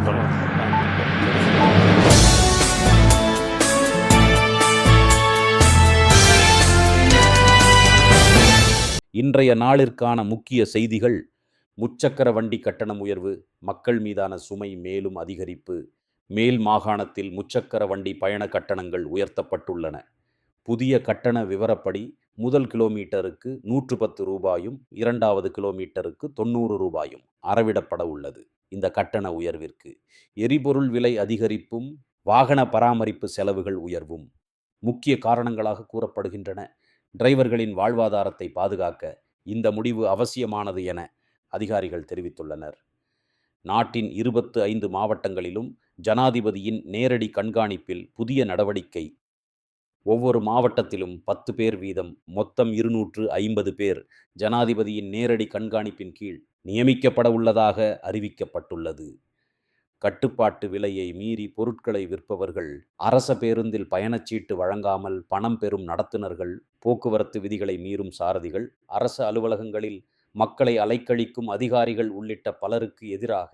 சொல்லுங்க. சரி, சரி. இன்றைய நாளிற்கான முக்கிய செய்திகள்: முச்சக்கர வண்டி கட்டணம் உயர்வு, மக்கள் மீதான சுமை மேலும் அதிகரிப்பு, மேல் மாகாணத்தில் முச்சக்கர வண்டி பயண கட்டணங்கள் உயர்த்தப்பட்டுள்ளன. புதிய கட்டண விவரப்படி முதல் கிலோமீட்டருக்கு 110 ரூபாயும், இரண்டாவது கிலோமீட்டருக்கு 90 ரூபாயும் அறவிடப்பட உள்ளது. இந்த கட்டண உயர்விற்கு எரிபொருள் விலை அதிகரிப்பும், வாகன பராமரிப்பு செலவுகள் உயர்வும் முக்கிய காரணங்களாக கூறப்படுகின்றன. டிரைவர்களின் வாழ்வாதாரத்தை பாதுகாக்க இந்த முடிவு அவசியமானது என அதிகாரிகள் தெரிவித்துள்ளனர். நாட்டின் 25 மாவட்டங்களிலும் ஜனாதிபதியின் நேரடி கண்காணிப்பில் புதிய நடவடிக்கை. ஒவ்வொரு மாவட்டத்திலும் 10 பேர் வீதம் மொத்தம் 250 பேர் ஜனாதிபதியின் நேரடி கண்காணிப்பின் கீழ் நியமிக்கப்பட உள்ளதாக அறிவிக்கப்பட்டுள்ளது. கட்டுப்பாட்டு விலையை மீறி பொருட்களை விற்பவர்கள், அரச பேருந்தில் பயணச்சீட்டு வழங்காமல் பணம் பெறும் நடத்துனர்கள், போக்குவரத்து விதிகளை மீறும் சாரதிகள், அரசு அலுவலகங்களில் மக்களை அலைக்கழிக்கும் அதிகாரிகள் உள்ளிட்ட பலருக்கு எதிராக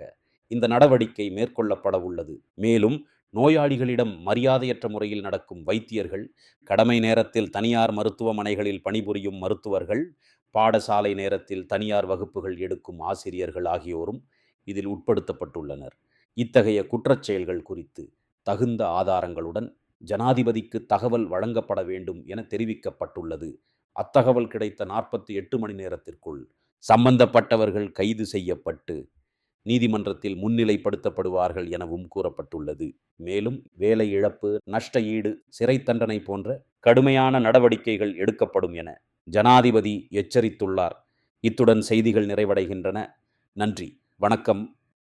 இந்த நடவடிக்கை மேற்கொள்ளப்பட உள்ளது. மேலும் நோயாளிகளிடம் மரியாதையற்ற முறையில் நடக்கும் வைத்தியர்கள், கடமை நேரத்தில் தனியார் மருத்துவமனைகளில் பணிபுரியும் மருத்துவர்கள், பாடசாலை நேரத்தில் தனியார் வகுப்புகள் எடுக்கும் ஆசிரியர்கள் ஆகியோரும் இதில் உட்படுத்தப்பட்டுள்ளனர். இத்தகைய குற்றச்செயல்கள் குறித்து தகுந்த ஆதாரங்களுடன் ஜனாதிபதிக்கு தகவல் வழங்கப்பட வேண்டும் என தெரிவிக்கப்பட்டுள்ளது. அத்தகவல் கிடைத்த 48 மணி நேரத்திற்குள் சம்பந்தப்பட்டவர்கள் கைது செய்யப்பட்டு நீதிமன்றத்தில் முன்னிலைப்படுத்தப்படுவார்கள் எனவும் கூறப்பட்டுள்ளது. மேலும் வேலை இழப்பு, நஷ்ட ஈடு, சிறை தண்டனை போன்ற கடுமையான நடவடிக்கைகள் எடுக்கப்படும் என ஜனாதிபதி எச்சரித்துள்ளார். இத்துடன் செய்திகள் நிறைவடைகின்றன. நன்றி, வணக்கம்.